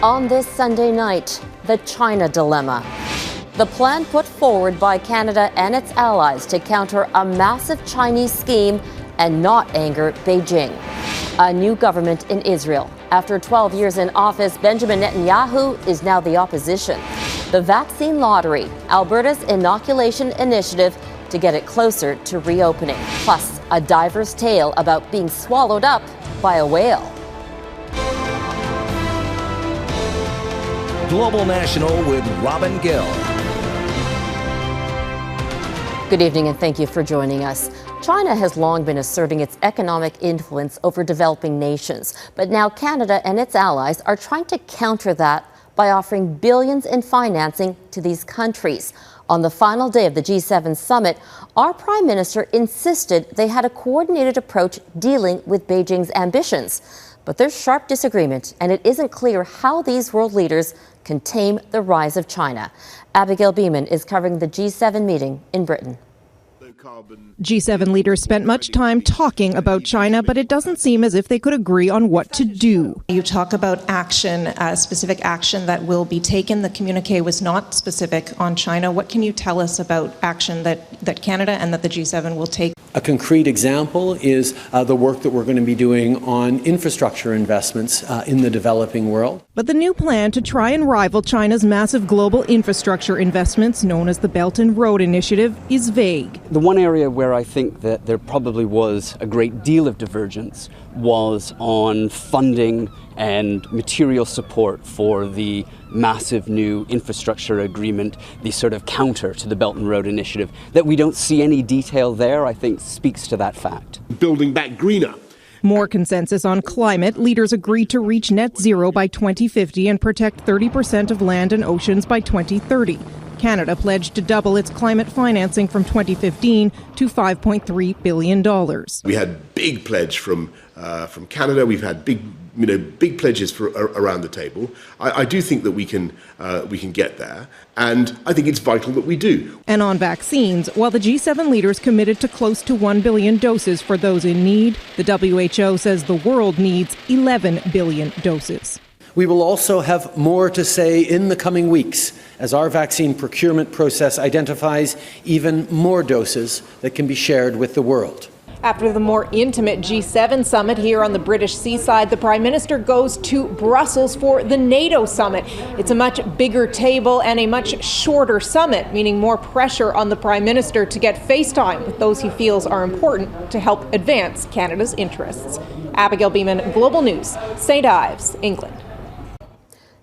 On this Sunday night, the China dilemma. The plan put forward by Canada and its allies to counter a massive Chinese scheme and not anger Beijing. A new government in Israel. After 12 years in office, Benjamin Netanyahu is now the opposition. The vaccine lottery, Alberta's inoculation initiative to get it closer to reopening. Plus, a diver's tale about being swallowed up by a whale. Global National with Robin Gill. Good evening and thank you for joining us. China has long been asserting its economic influence over developing nations, but now Canada and its allies are trying to counter that by offering billions in financing to these countries. On the final day of the G7 summit, our Prime Minister insisted they had a coordinated approach dealing with Beijing's ambitions. But there's sharp disagreement, and it isn't clear how these world leaders can tame the rise of China. Abigail Bimman is covering the G7 meeting in Britain. G7 leaders spent much time talking about China, but it doesn't seem as if they could agree on what to do. You talk about action, specific action that will be taken. The communique was not specific on China. What can you tell us about action that Canada and that the G7 will take? A concrete example is the work that we're going to be doing on infrastructure investments in the developing world. But the new plan to try and rival China's massive global infrastructure investments, known as the Belt and Road Initiative, is vague. The one area where I think that there probably was a great deal of divergence was on funding and material support for the massive new infrastructure agreement, the sort of counter to the Belt and Road Initiative. That we don't see any detail there, I think, speaks to that fact. Building back greener. More consensus on climate. Leaders agreed to reach net zero by 2050 and protect 30% of land and oceans by 2030. Canada pledged to double its climate financing from 2015 to $5.3 billion. We had big pledge from Canada. We've had big pledges around the table. I do think that we can get there, and I think it's vital that we do. And on vaccines, while the G7 leaders committed to close to 1 billion doses for those in need, the WHO says the world needs 11 billion doses. We will also have more to say in the coming weeks as our vaccine procurement process identifies even more doses that can be shared with the world. After the more intimate G7 summit here on the British seaside, the Prime Minister goes to Brussels for the NATO summit. It's a much bigger table and a much shorter summit, meaning more pressure on the Prime Minister to get face time with those he feels are important to help advance Canada's interests. Abigail Bimman, Global News, St. Ives, England.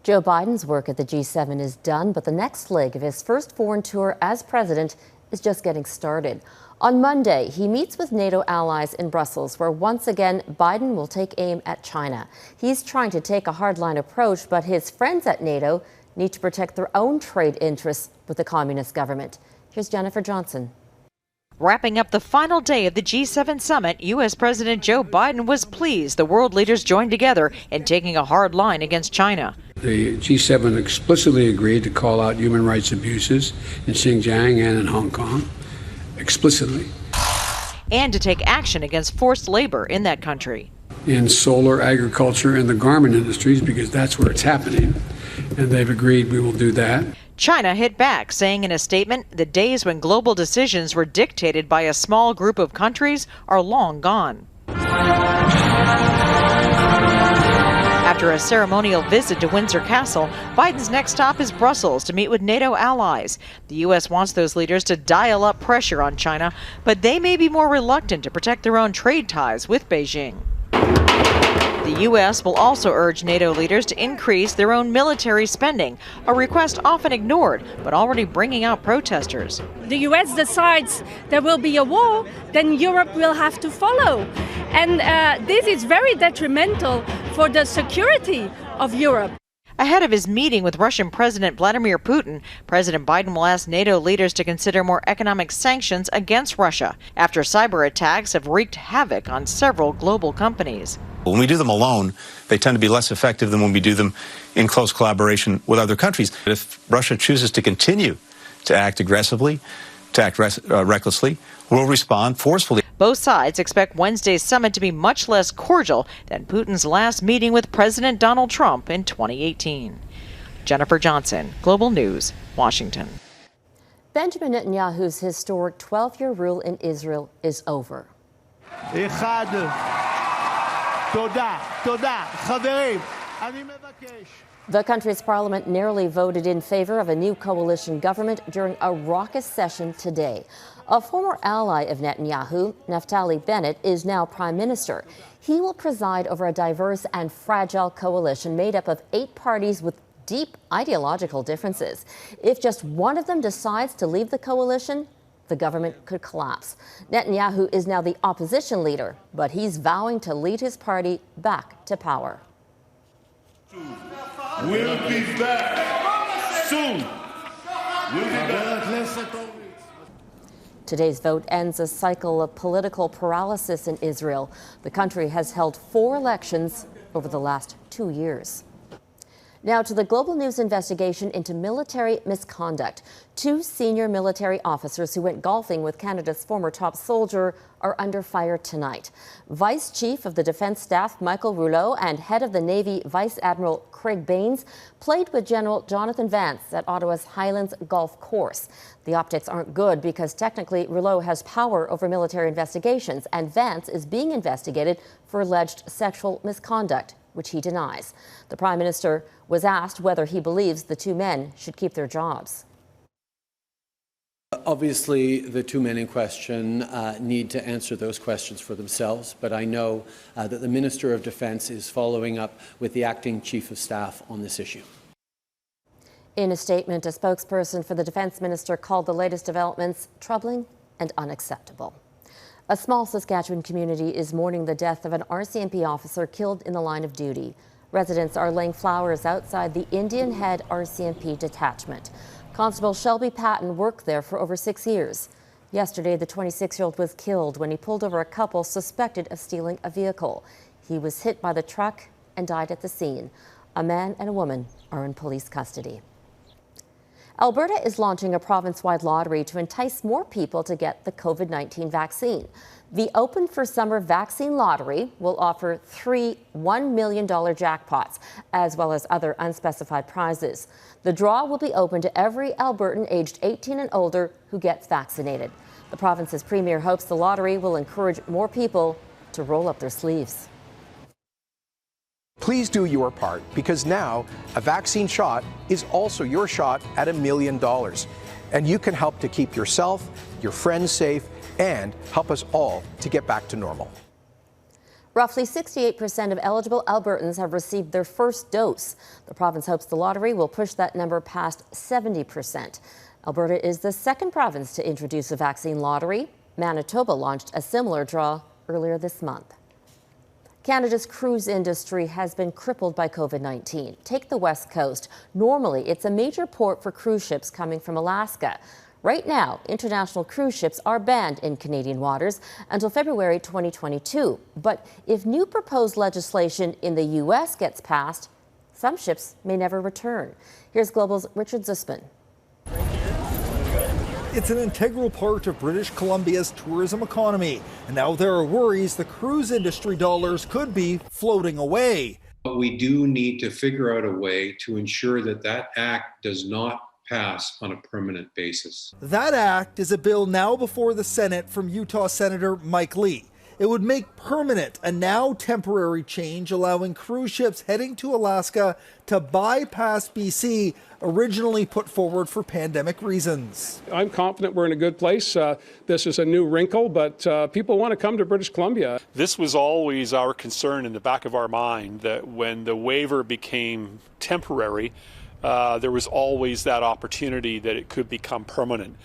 Joe Biden's work at the G7 is done, but the next leg of his first foreign tour as president is just getting started. On Monday, he meets with NATO allies in Brussels, where once again Biden will take aim at China. He's trying to take a hardline approach, but his friends at NATO need to protect their own trade interests with the communist government. Here's Jennifer Johnson. Wrapping up the final day of the G7 summit, U.S. President Joe Biden was pleased the world leaders joined together in taking a hard line against China. The G7 explicitly agreed to call out human rights abuses in Xinjiang and in Hong Kong, explicitly. And to take action against forced labor in that country. In solar, agriculture, and the garment industries, because that's where it's happening. And they've agreed we will do that. China hit back, saying in a statement, the days when global decisions were dictated by a small group of countries are long gone. After a ceremonial visit to Windsor Castle, Biden's next stop is Brussels to meet with NATO allies. The U.S. wants those leaders to dial up pressure on China, but they may be more reluctant to protect their own trade ties with Beijing. The U.S. will also urge NATO leaders to increase their own military spending, a request often ignored, but already bringing out protesters. The U.S. decides there will be a war, then Europe will have to follow. And this is very detrimental for the security of Europe. Ahead of his meeting with Russian President Vladimir Putin, President Biden will ask NATO leaders to consider more economic sanctions against Russia after cyber attacks have wreaked havoc on several global companies. When we do them alone, they tend to be less effective than when we do them in close collaboration with other countries. If Russia chooses to continue to act aggressively, to act recklessly, we'll respond forcefully. Both sides expect Wednesday's summit to be much less cordial than Putin's last meeting with President Donald Trump in 2018. Jennifer Johnson, Global News, Washington. Benjamin Netanyahu's historic 12-year rule in Israel is over. The country's parliament narrowly voted in favor of a new coalition government during a raucous session today. A former ally of Netanyahu, Naftali Bennett, is now prime minister. He will preside over a diverse and fragile coalition made up of 8 parties with deep ideological differences. If just one of them decides to leave the coalition, the government could collapse. Netanyahu is now the opposition leader, but he's vowing to lead his party back to power. We'll be back soon. We'll be back. Today's vote ends a cycle of political paralysis in Israel. The country has held 4 elections over the last 2 years. Now to the Global News investigation into military misconduct. 2 senior military officers who went golfing with Canada's former top soldier are under fire tonight. Vice Chief of the Defence Staff Michael Rouleau and Head of the Navy Vice Admiral Craig Baines played with General Jonathan Vance at Ottawa's Highlands Golf Course. The optics aren't good because technically Rouleau has power over military investigations and Vance is being investigated for alleged sexual misconduct, which he denies. The Prime Minister was asked whether he believes the 2 men should keep their jobs. Obviously, the 2 men in question need to answer those questions for themselves, but I know that the Minister of Defence is following up with the Acting Chief of Staff on this issue. In a statement, a spokesperson for the Defence Minister called the latest developments troubling and unacceptable. A small Saskatchewan community is mourning the death of an RCMP officer killed in the line of duty. Residents are laying flowers outside the Indian Head RCMP detachment. Constable Shelby Patton worked there for over 6 years. Yesterday, the 26-year-old was killed when he pulled over a couple suspected of stealing a vehicle. He was hit by the truck and died at the scene. A man and a woman are in police custody. Alberta is launching a province-wide lottery to entice more people to get the COVID-19 vaccine. The Open for Summer Vaccine Lottery will offer 3 $1 million jackpots, as well as other unspecified prizes. The draw will be open to every Albertan aged 18 and older who gets vaccinated. The province's premier hopes the lottery will encourage more people to roll up their sleeves. Please do your part, because now a vaccine shot is also your shot at $1 million. And you can help to keep yourself, your friends safe, and help us all to get back to normal. Roughly 68% of eligible Albertans have received their first dose. The province hopes the lottery will push that number past 70%. Alberta is the second province to introduce a vaccine lottery. Manitoba launched a similar draw earlier this month. Canada's cruise industry has been crippled by COVID-19. Take the West Coast. Normally, it's a major port for cruise ships coming from Alaska. Right now, international cruise ships are banned in Canadian waters until February 2022. But if new proposed legislation in the U.S. gets passed, some ships may never return. Here's Global's Richard Zussman. It's an integral part of British Columbia's tourism economy, and now there are worries the cruise industry dollars could be floating away. But we do need to figure out a way to ensure that that act does not pass on a permanent basis. That act is a bill now before the Senate from Utah Senator Mike Lee. It would make permanent a now temporary change allowing cruise ships heading to Alaska to bypass BC, originally put forward for pandemic reasons. I'm confident we're in a good place. This is a new wrinkle, but people want to come to British Columbia. This was always our concern in the back of our mind, that when the waiver became temporary, there was always that opportunity that it could become permanent.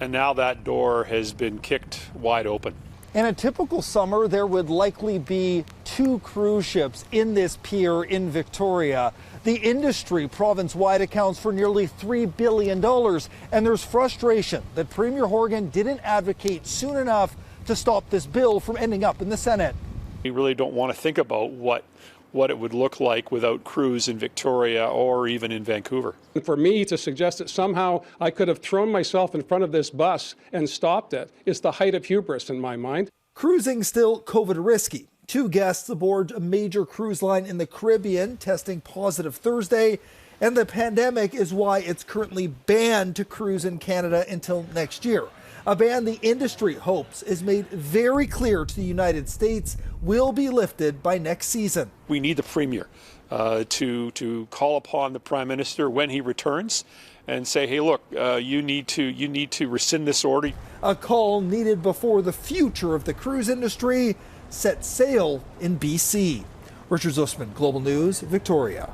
And now that door has been kicked wide open. In a typical summer, there would likely be 2 cruise ships in this pier in Victoria. The industry province-wide accounts for nearly $3 billion, and there's frustration that Premier Horgan didn't advocate soon enough to stop this bill from ending up in the Senate. We really don't want to think about what it would look like without crews in Victoria or even in Vancouver. For me to suggest that somehow I could have thrown myself in front of this bus and stopped it is the height of hubris in my mind. Cruising still COVID risky. 2 guests aboard a major cruise line in the Caribbean testing positive Thursday, and the pandemic is why it's currently banned to cruise in Canada until next year. A ban the industry hopes is made very clear to the United States will be lifted by next season. We need the Premier to call upon the Prime Minister when he returns and say, hey, look, you need to rescind this order. A call needed before the future of the cruise industry set sail in BC. Richard Zussman, Global News, Victoria.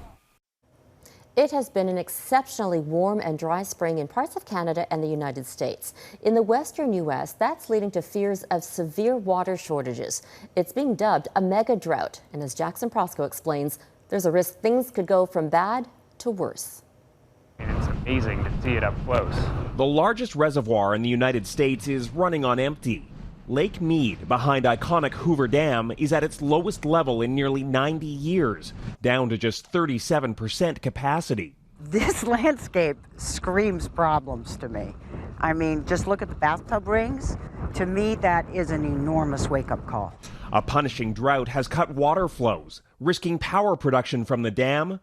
It has been an exceptionally warm and dry spring in parts of Canada and the United States. In the western U.S., that's leading to fears of severe water shortages. It's being dubbed a mega drought. And as Jackson Proskow explains, there's a risk things could go from bad to worse. It's amazing to see it up close. The largest reservoir in the United States is running on empty. Lake Mead, behind iconic Hoover Dam, is at its lowest level in nearly 90 years, down to just 37% capacity. This landscape screams problems to me. I mean, just look at the bathtub rings. To me, that is an enormous wake-up call. A punishing drought has cut water flows, risking power production from the dam,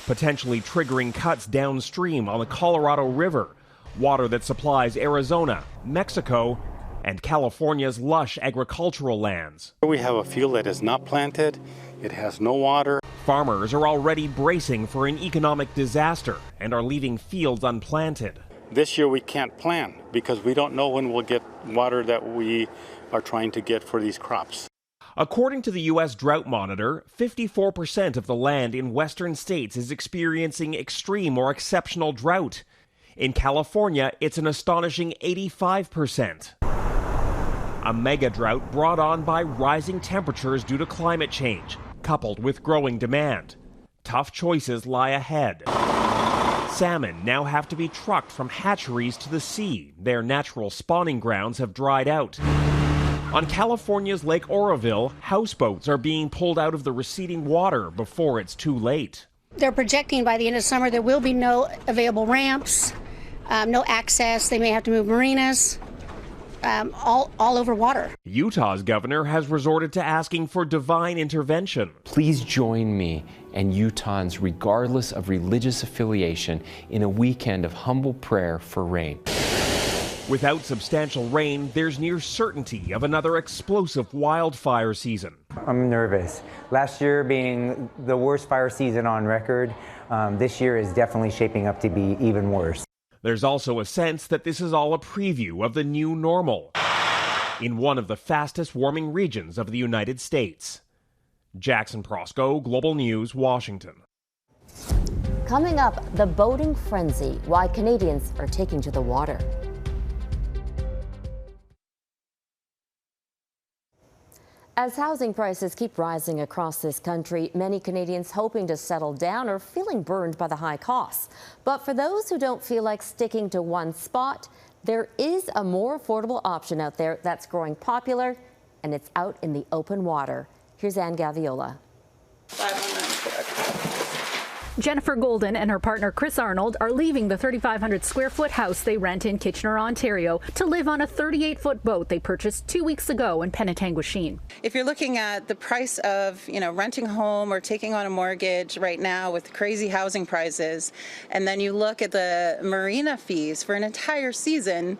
potentially triggering cuts downstream on the Colorado River, water that supplies Arizona, Mexico, and California's lush agricultural lands. We have a field that is not planted, it has no water. Farmers are already bracing for an economic disaster and are leaving fields unplanted. This year we can't plant because we don't know when we'll get water that we are trying to get for these crops. According to the U.S. Drought Monitor, 54% of the land in western states is experiencing extreme or exceptional drought. In California, it's an astonishing 85%. A mega drought brought on by rising temperatures due to climate change, coupled with growing demand. Tough choices lie ahead. Salmon now have to be trucked from hatcheries to the sea. Their natural spawning grounds have dried out. On California's Lake Oroville, houseboats are being pulled out of the receding water before it's too late. They're projecting by the end of summer there will be no available ramps, no access. They may have to move marinas. All over water. Utah's governor has resorted to asking for divine intervention. Please join me and Utahns, regardless of religious affiliation, in a weekend of humble prayer for rain. Without substantial rain, there's near certainty of another explosive wildfire season. I'm nervous. Last year being the worst fire season on record, this year is definitely shaping up to be even worse. There's also a sense that this is all a preview of the new normal in one of the fastest warming regions of the United States. Jackson Proskow, Global News, Washington. Coming up, the boating frenzy, why Canadians are taking to the water. As housing prices keep rising across this country, many Canadians hoping to settle down are feeling burned by the high costs. But for those who don't feel like sticking to one spot, there is a more affordable option out there that's growing popular, and it's out in the open water. Here's Ann Gaviola. Jennifer Golden and her partner Chris Arnold are leaving the 3,500 square foot house they rent in Kitchener, Ontario, to live on a 38-foot boat they purchased 2 weeks ago in Penetanguishene. If you're looking at the price of, renting a home or taking on a mortgage right now with crazy housing prices, and then you look at the marina fees for an entire season,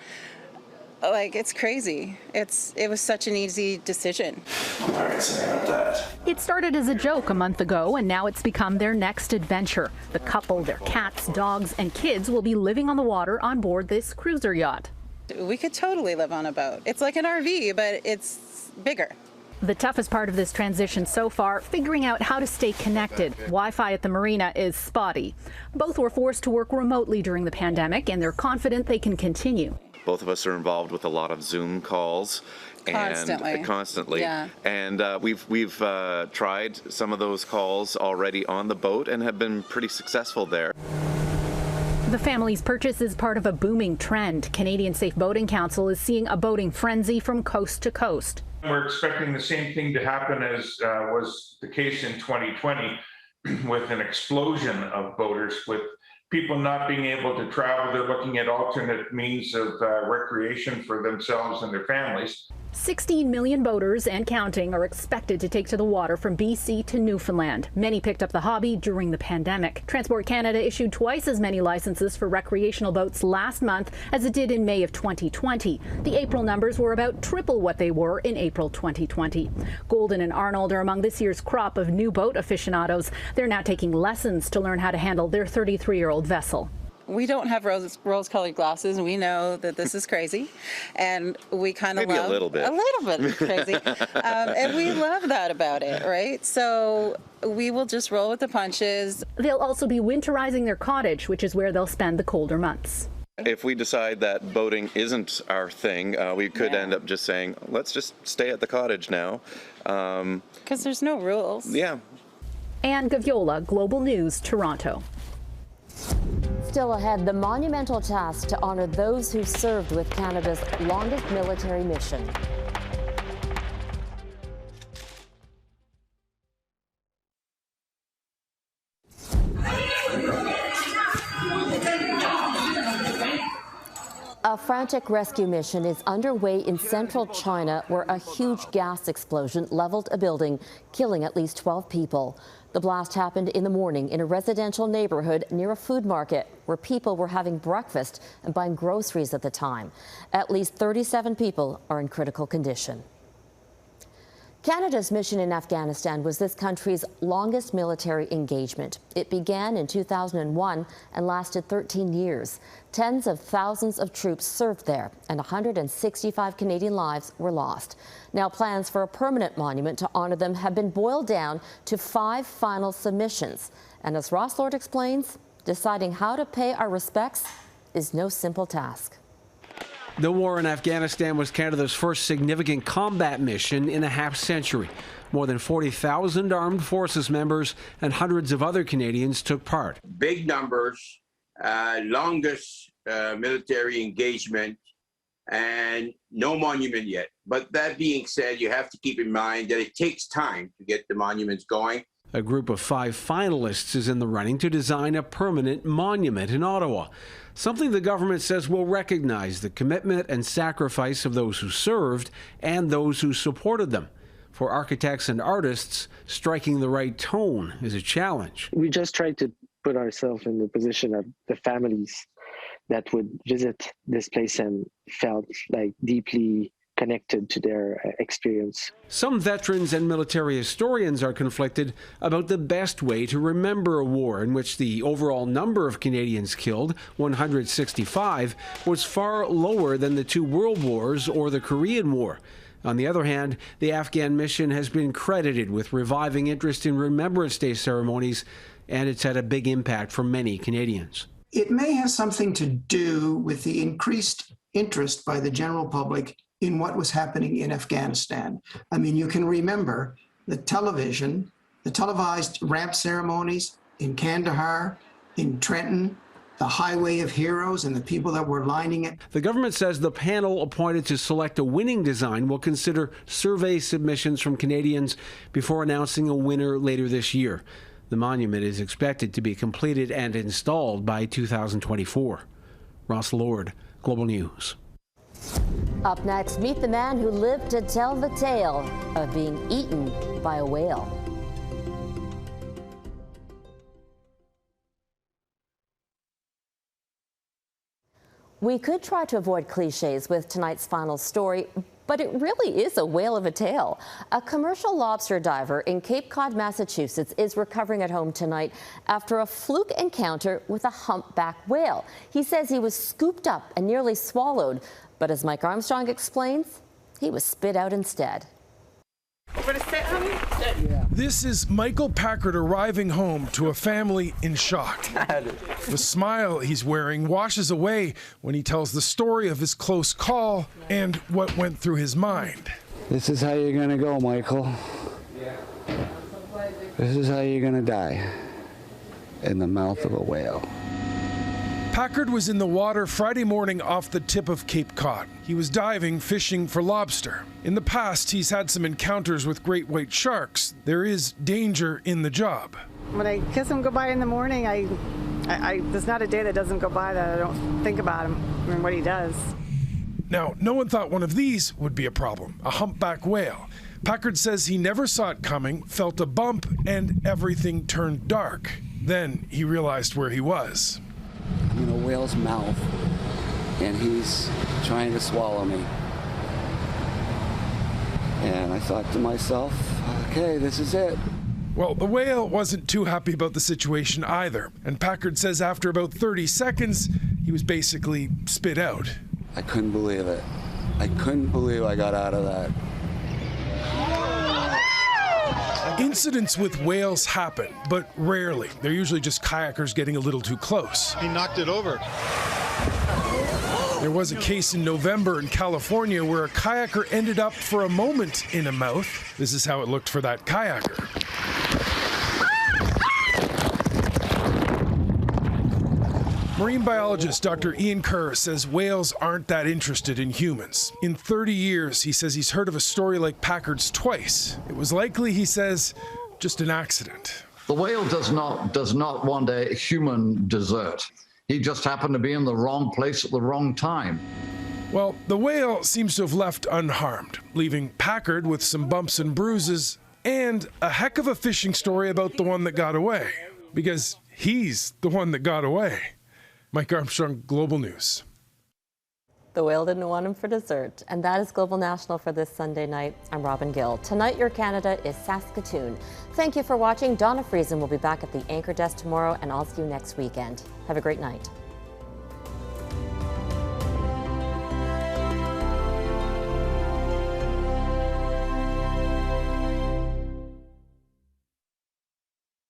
it's crazy. It was such an easy decision. All right, sorry about that. It started as a joke a month ago, and now it's become their next adventure. The couple, their cats, dogs, and kids will be living on the water on board this cruiser yacht. We could totally live on a boat. It's like an RV, but it's bigger. The toughest part of this transition so far, figuring out how to stay connected. Wi-Fi at the marina is spotty. Both were forced to work remotely during the pandemic, and they're confident they can continue. Both of us are involved with a lot of Zoom calls. Constantly. Yeah. And we've tried some of those calls already on the boat and have been pretty successful there. The family's purchase is part of a booming trend. Canadian Safe Boating Council is seeing a boating frenzy from coast to coast. We're expecting the same thing to happen as was the case in 2020 with an explosion of boaters, with people not being able to travel. They're looking at alternate means of recreation for themselves and their families. 16 million boaters and counting are expected to take to the water from BC to Newfoundland. Many picked up the hobby during the pandemic. Transport Canada issued twice as many licenses for recreational boats last month as it did in May of 2020. The April numbers were about triple what they were in April 2020. Golden and Arnold are among this year's crop of new boat aficionados. They're now taking lessons to learn how to handle their 33-year-old vessel. We don't have rose-colored glasses, and we know that this is crazy, and we kind of love a little bit crazy, and we love that about it, right? So we will just roll with the punches. They'll also be winterizing their cottage, which is where they'll spend the colder months. If we decide that boating isn't our thing, we could end up just saying, let's just stay at the cottage now. Because there's no rules. Yeah. Anne Gaviola, Global News, Toronto. Still ahead, the monumental task to honor those who served with Canada's longest military mission. A frantic rescue mission is underway in central China, where a huge gas explosion leveled a building, killing at least 12 people. The blast happened in the morning in a residential neighborhood near a food market, where people were having breakfast and buying groceries at the time. At least 37 people are in critical condition. Canada's mission in Afghanistan was this country's longest military engagement. It began in 2001 and lasted 13 years. Tens of thousands of troops served there, and 165 Canadian lives were lost. Now, plans for a permanent monument to honor them have been boiled down to 5 final submissions. And as Ross Lord explains, deciding how to pay our respects is no simple task. The war in Afghanistan was Canada's first significant combat mission in a half-century. More than 40,000 armed forces members and hundreds of other Canadians took part. Big numbers, longest military engagement, and no monument yet. But that being said, you have to keep in mind that it takes time to get the monuments going. A group of 5 finalists is in the running to design a permanent monument in Ottawa, something the government says will recognize the commitment and sacrifice of those who served and those who supported them. For architects and artists, striking the right tone is a challenge. We just try to put ourselves in the position of the families that would visit this place and felt like deeply connected to their experience. Some veterans and military historians are conflicted about the best way to remember a war in which the overall number of Canadians killed, 165, was far lower than the 2 world wars or the Korean War. On the other hand, the Afghan mission has been credited with reviving interest in Remembrance Day ceremonies, and it's had a big impact for many Canadians. It may have something to do with the increased interest by the general public in what was happening in Afghanistan. I mean, you can remember the televised ramp ceremonies in Kandahar, in Trenton, the Highway of Heroes and the people that were lining it. The government says the panel appointed to select a winning design will consider survey submissions from Canadians before announcing a winner later this year. The monument is expected to be completed and installed by 2024. Ross Lord, Global News. Up next, meet the man who lived to tell the tale of being eaten by a whale. We could try to avoid cliches with tonight's final story, but it really is a whale of a tale. A commercial lobster diver in Cape Cod, Massachusetts is recovering at home tonight after a fluke encounter with a humpback whale. He says he was scooped up and nearly swallowed, but as Mike Armstrong explains, he was spit out instead. This is Michael Packard arriving home to a family in shock. The smile he's wearing washes away when he tells the story of his close call and what went through his mind. This is how you're gonna go, Michael. This is how you're gonna die. In the mouth of a whale. Packard was in the water Friday morning off the tip of Cape Cod. He was diving, fishing for lobster. In the past, he's had some encounters with great white sharks. There is danger in the job. When I kiss him goodbye in the morning, there's not a day that doesn't go by that I don't think about him and what he does. Now, no one thought one of these would be a problem, a humpback whale. Packard says he never saw it coming, felt a bump, and everything turned dark. Then he realized where he was. I'm in a whale's mouth, and he's trying to swallow me. And I thought to myself, okay, this is it. Well, the whale wasn't too happy about the situation either. And Packard says after about 30 seconds, he was basically spit out. I couldn't believe it. I couldn't believe I got out of that. Incidents with whales happen, but rarely. They're usually just kayakers getting a little too close. He knocked it over. There was a case in November in California where a kayaker ended up for a moment in a mouth. This is how it looked for that kayaker. Marine biologist Dr. Ian Kerr says whales aren't that interested in humans. In 30 years, he says he's heard of a story like Packard's twice. It was likely, he says, just an accident. The whale does not want a human dessert. He just happened to be in the wrong place at the wrong time. Well, the whale seems to have left unharmed, leaving Packard with some bumps and bruises and a heck of a fishing story about the one that got away. Because he's the one that got away. Mike Armstrong, Global News. The whale didn't want him for dessert. And that is Global National for this Sunday night. I'm Robin Gill. Tonight, your Canada is Saskatoon. Thank you for watching. Donna Friesen will be back at the anchor desk tomorrow, and I'll see you next weekend. Have a great night.